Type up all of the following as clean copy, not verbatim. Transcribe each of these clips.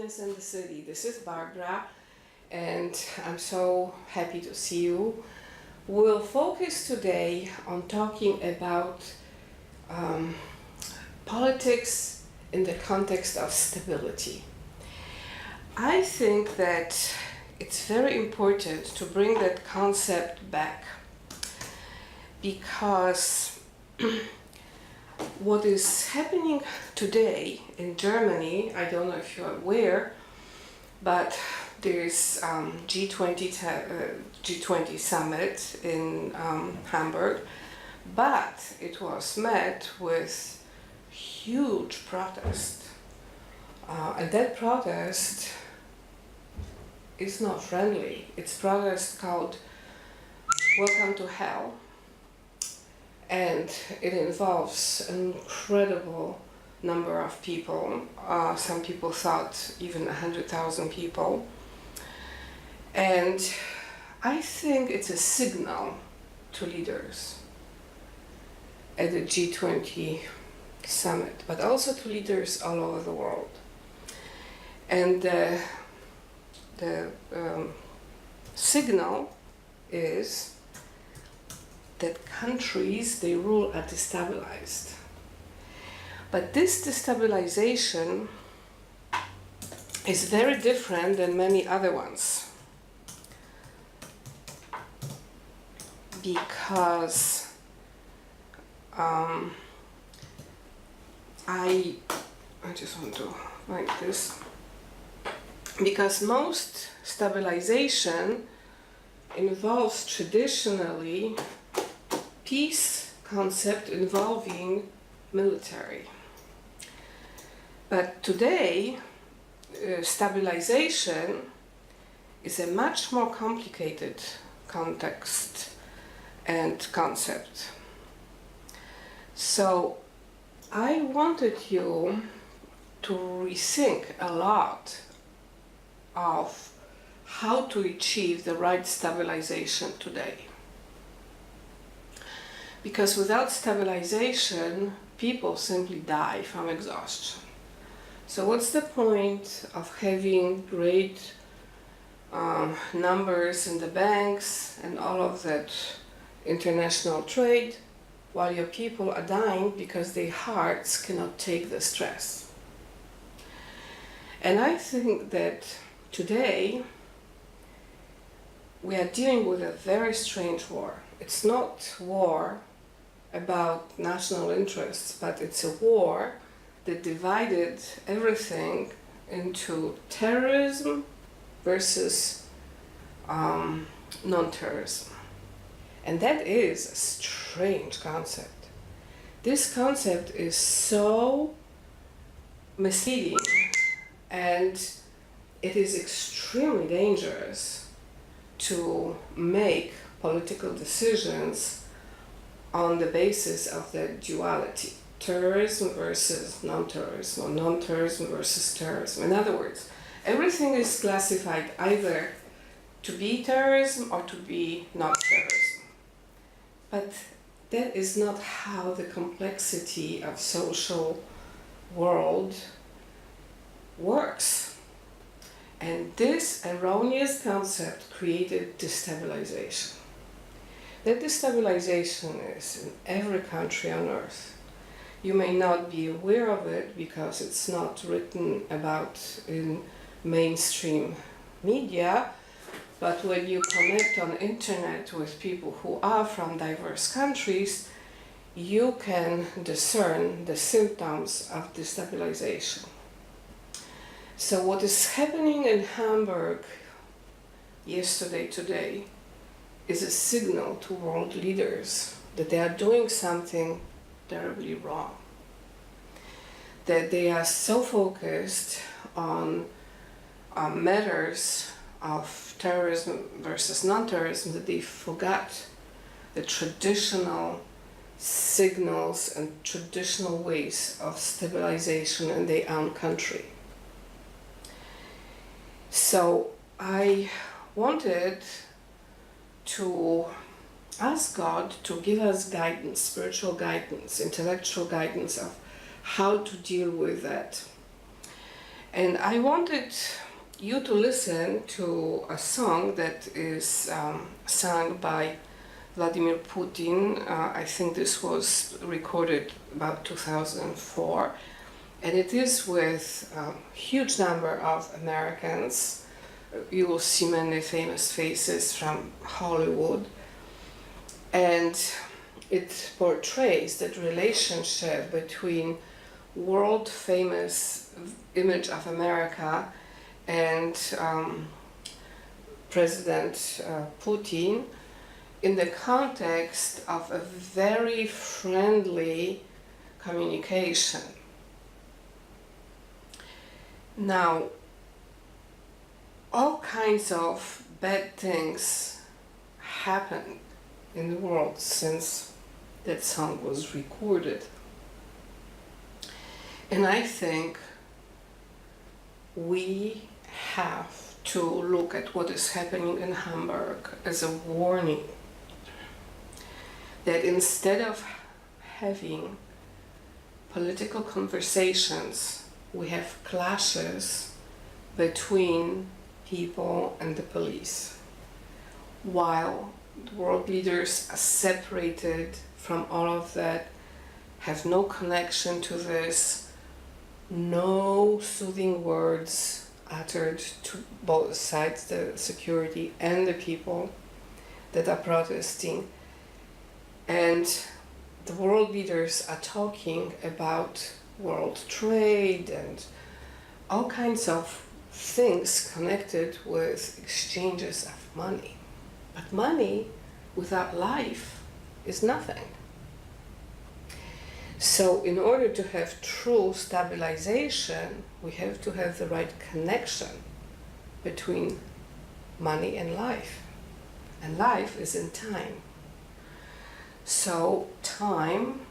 Happiness in the City. This is Barbara, and I'm so happy to see you. We'll focus today on talking about politics in the context of stability. I think that it's very important to bring that concept back because what is happening today in Germany, I don't know if you're aware, but there's G20 summit in Hamburg, but it was met with huge protest, and that protest is not friendly. It's protest called Welcome to Hell. And it involves an incredible number of people. Some people thought even 100,000 people. And I think it's a signal to leaders at the G20 summit, but also to leaders all over the world. And the signal is that countries they rule are destabilized. But this destabilization is very different than many other ones. Because I just want to write this. Because most stabilization involves traditionally peace concept involving military. But today, stabilization is a much more complicated context and concept. So I wanted you to rethink a lot of how to achieve the right stabilization today. Because without stabilization, people simply die from exhaustion. So what's the point of having great numbers in the banks and all of that international trade while your people are dying because their hearts cannot take the stress? And I think that today we are dealing with a very strange war. It's not war about national interests, but it's a war that divided everything into terrorism versus non-terrorism. And that is a strange concept. This concept is so misleading and it is extremely dangerous to make political decisions on the basis of that duality, terrorism versus non-terrorism, or non-terrorism versus terrorism. In other words, everything is classified either to be terrorism or to be not terrorism. But that is not how the complexity of social world works. And this erroneous concept created destabilization. That destabilization is in every country on earth. You may not be aware of it because it's not written about in mainstream media, but when you connect on internet with people who are from diverse countries, you can discern the symptoms of destabilization. So what is happening in Hamburg yesterday, today, is a signal to world leaders that they are doing something terribly wrong. That they are so focused on matters of terrorism versus non-terrorism that they forgot the traditional signals and traditional ways of stabilization in their own country. So I wanted to ask God to give us guidance, spiritual guidance, intellectual guidance of how to deal with that. And I wanted you to listen to a song that is sung by Vladimir Putin. I think this was recorded about 2004, and it is with a huge number of Americans. You will see many famous faces from Hollywood, and it portrays that relationship between world famous image of America and President Putin in the context of a very friendly communication. Now, all kinds of bad things happened in the world since that song was recorded. And I think we have to look at what is happening in Hamburg as a warning that instead of having political conversations, we have clashes between people and the police, while the world leaders are separated from all of that, have no connection to this, no soothing words uttered to both sides, the security and the people that are protesting. And the world leaders are talking about world trade and all kinds of things connected with exchanges of money. But money without life is nothing. So in order to have true stabilization, we have to have the right connection between money and life. And life is in time. So time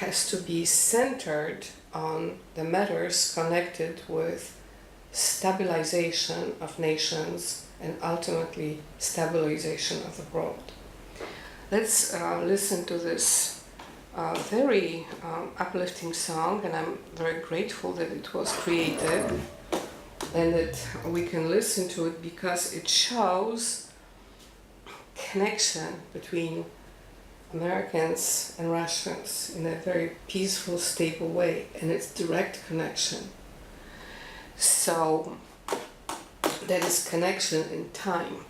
has to be centered on the matters connected with stabilization of nations and ultimately stabilization of the world. Let's listen to this very uplifting song, and I'm very grateful that it was created and that we can listen to it because it shows connection between Americans and Russians in a very peaceful, stable way, and it's direct connection. So that is connection in time.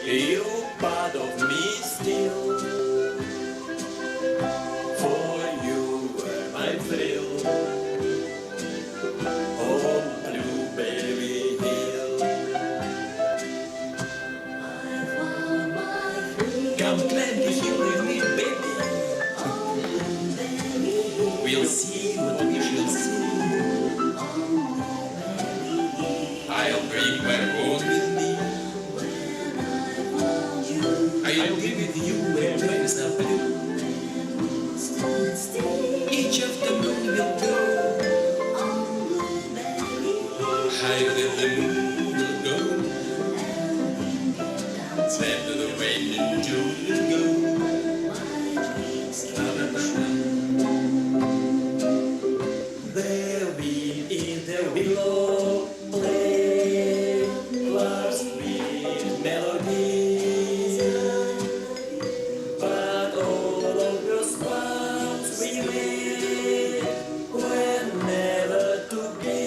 You're part of me still. For you were my thrill. Oh, Blueberry Hill. Come plenty you with me, baby. We'll see what we shall see. I'll bring my own with me. I'll be with you where waves are blue. Each afternoon we'll go. Higher than the moon will go. Then to the rain in June will go. There'll be in the willow play flowers with melodies, but all of those clouds we made were never to be.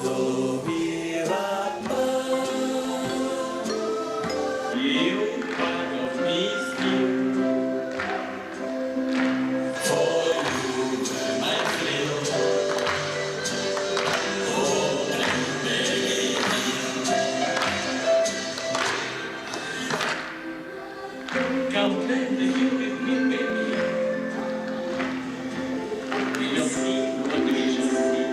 Though we're apart, you're part of me still. For you were my thrill. Oh, Blueberry Hill. Come play the you with me, baby. We'll see what we shall see.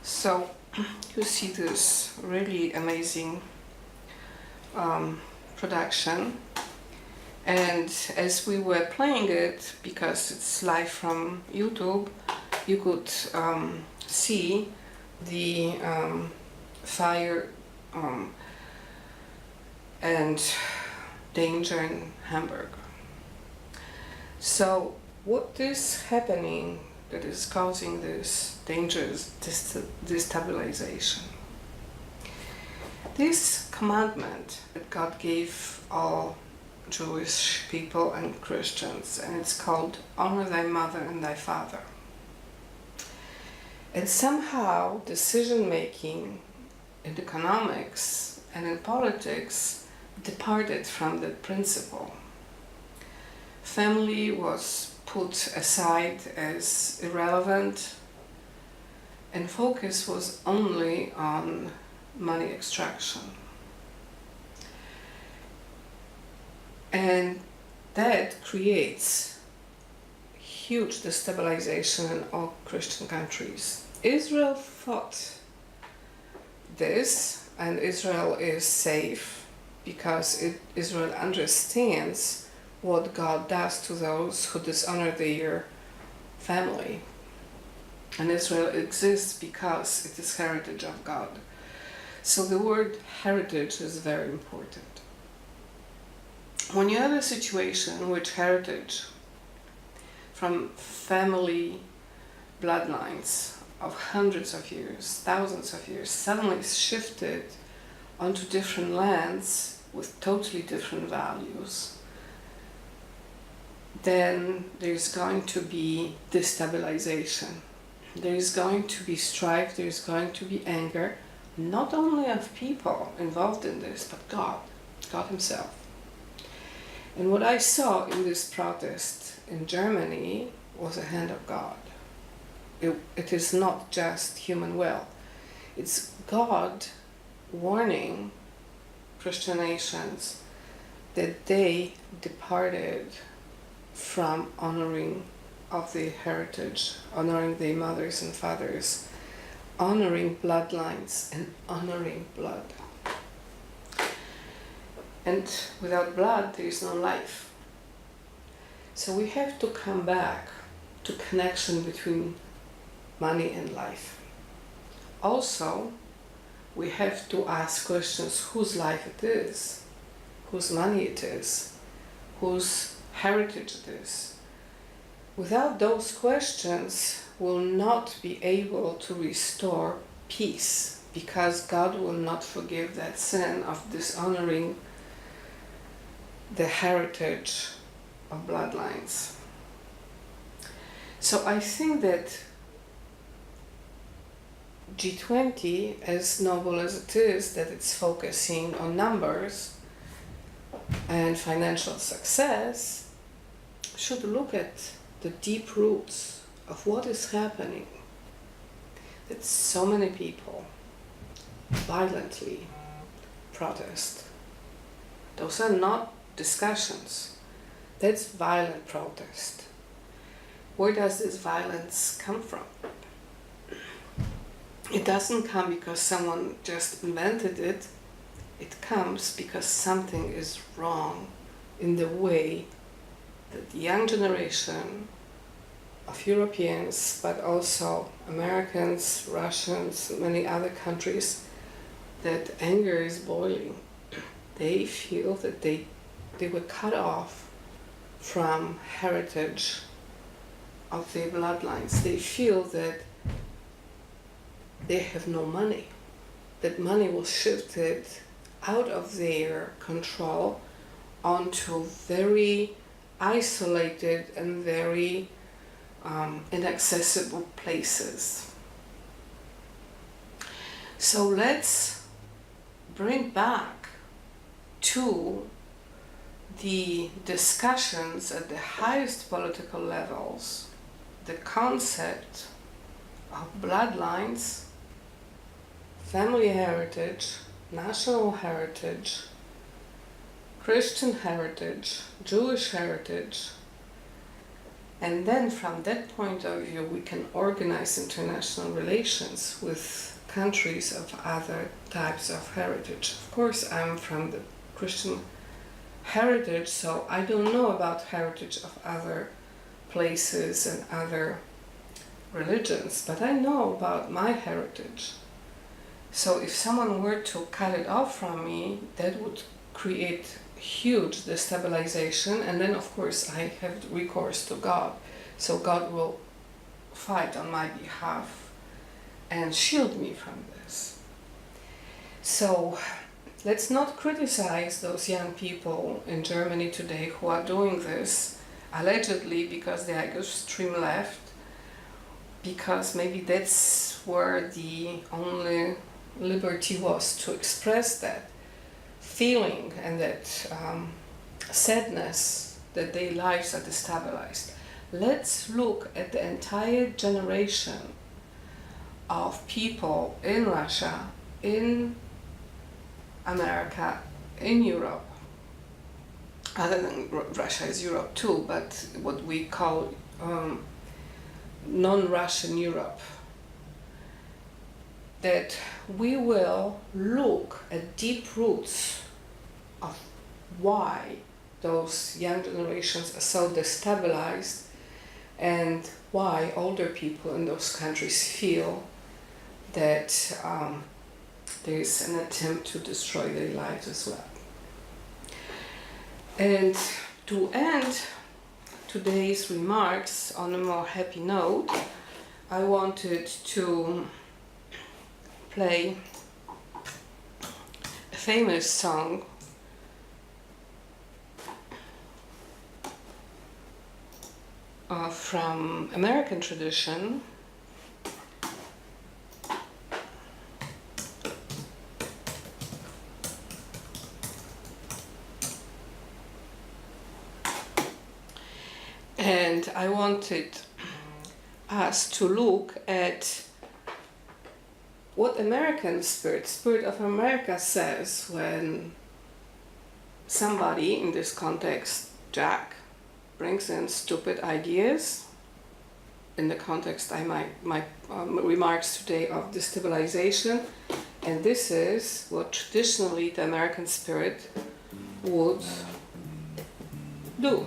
So you see this really amazing production, and as we were playing it, because it's live from YouTube, you could see the fire and danger in Hamburg. So what is happening that is causing this dangerous destabilization? This commandment that God gave all Jewish people and Christians, and it's called honor thy mother and thy father. And somehow decision making in economics and in politics departed from that principle. Family was put aside as irrelevant, and focus was only on money extraction. And that creates huge destabilization in all Christian countries. Israel thought this, and Israel is safe because Israel understands what God does to those who dishonor their family. And Israel exists because it is heritage of God. So the word heritage is very important. When you have a situation in which heritage from family bloodlines of hundreds of years, thousands of years, suddenly shifted onto different lands with totally different values, then there's going to be destabilization. There is going to be strife, there is going to be anger, not only of people involved in this, but God Himself. And what I saw in this protest in Germany was a hand of God. It is not just human will. It's God warning Christian nations that they departed from honoring of the heritage, honoring their mothers and fathers, honoring bloodlines and honoring blood. And without blood, there is no life. So we have to come back to connection between money and life. Also, we have to ask questions whose life it is, whose money it is, whose heritage it is. Without those questions, we'll not be able to restore peace, because God will not forgive that sin of dishonoring the heritage of bloodlines. So I think that G20, as noble as it is, that it's focusing on numbers and financial success, should look at the deep roots of what is happening. That so many people violently protest. Those are not discussions. That's violent protest. Where does this violence come from? It doesn't come because someone just invented it. It comes because something is wrong in the way that the young generation of Europeans, but also Americans, Russians, many other countries, that anger is boiling. They feel that they were cut off from heritage of their bloodlines. They feel that they have no money, that money was shifted out of their control onto very isolated and very inaccessible places. So let's bring back to the discussions at the highest political levels the concept of bloodlines, family heritage, national heritage, Christian heritage, Jewish heritage, and then from that point of view we can organize international relations with countries of other types of heritage. Of course, I'm from the Christian heritage, so I don't know about heritage of other places and other religions, but I know about my heritage. So if someone were to cut it off from me, that would create huge destabilization, and then of course I have recourse to God. So God will fight on my behalf and shield me from this. So let's not criticize those young people in Germany today who are doing this, allegedly because they are extreme left, because maybe that's where the only liberty was to express that feeling and that sadness that their lives are destabilized. Let's look at the entire generation of people in Russia, in America, in Europe, other than Russia is Europe too, but what we call non-Russian Europe, that we will look at deep roots of why those young generations are so destabilized and why older people in those countries feel that there is an attempt to destroy their lives as well. And to end today's remarks on a more happy note, I wanted to play a famous song from American tradition, and I wanted us to look at what American Spirit of America says when somebody, in this context Jack, brings in stupid ideas. In the context my remarks today of destabilization, and this is what traditionally the American spirit would do.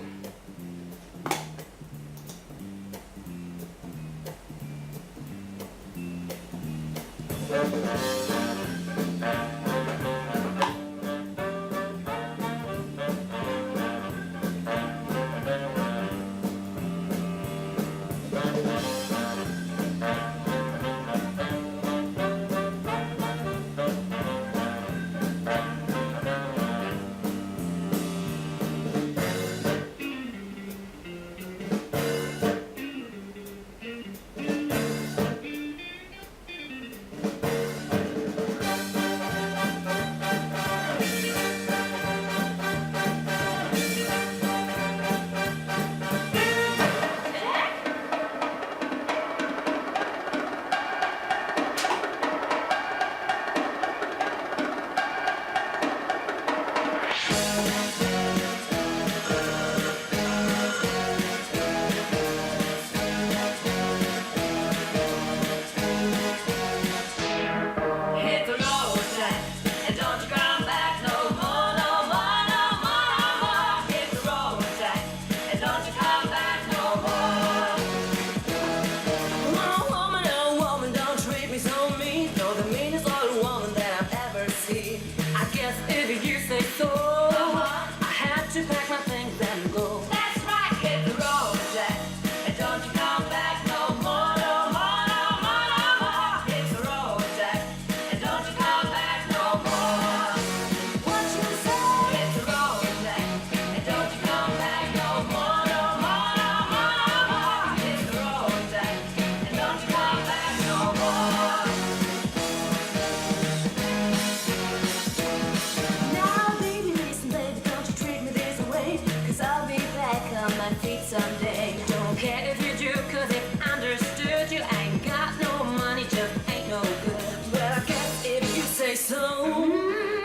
my feet someday. Don't care if you do, cause if understood, you ain't got no money, just ain't no good. But I guess if you say so,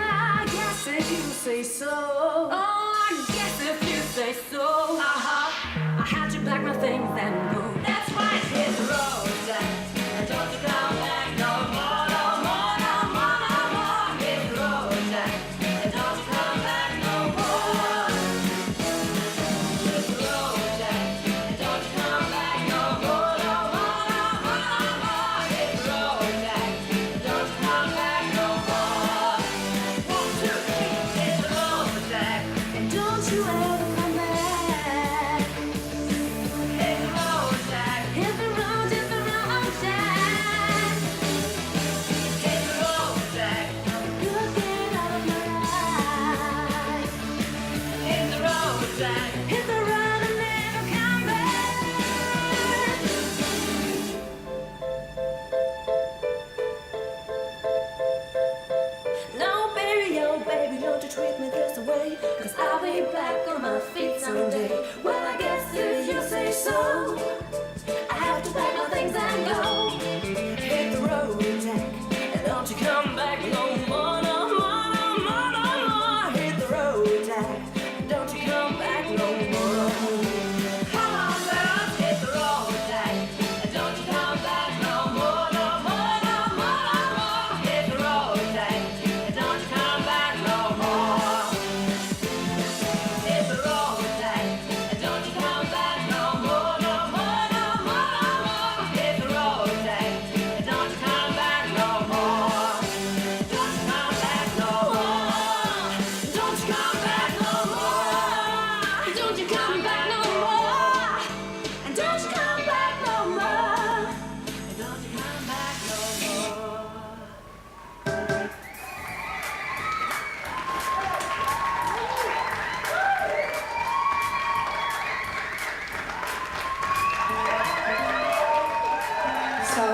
I guess if you say so, oh, I guess if you say so, I had to pack my things and go. That's right, hit the road, Jack, and don't you come back no more, no more, no more, no more. Hit the road, Jack, and don't you come back no more. Hit the road, Jack, and don't you come back no more, no more, no more, no more. Hit the road, Jack, and don't you come back no more. 1, 2, 3, hit the road, Jack, and don't you ever come back. Hit the road, Jack, hit the road, Jack. Hit the road, Jack, you'll get out of my life. Hit the road, Jack, hit the road and never come back. No, baby, oh baby, don't you treat me this way, cause I'll be back on my feet someday. Well, I guess if you say so, I have to pack my things and go. Hit the road, Jack, and don't you come back no more, no more, no more, no more. Hit the road, Jack, don't you come back no more. Come on, girl, hit the road, Jack, and don't you come back no more, no more, no more, no more. Hit the road, Jack, and don't you come back no more. Hit the road, Jack, and don't you come back no more, no more, no more, no more. Hit the road, Jack, and don't you come back no more. Don't you come back no more. Don't you come back no more. Don't you come back no more. And don't you come back no more. And don't you come back no more. So,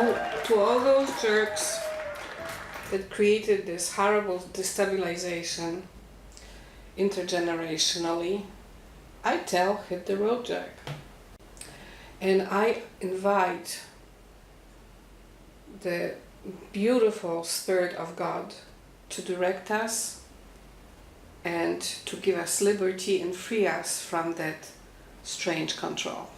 to all those jerks that created this horrible destabilization intergenerationally, I tell hit the road, Jack. And I invite the beautiful Spirit of God to direct us and to give us liberty and free us from that strange control.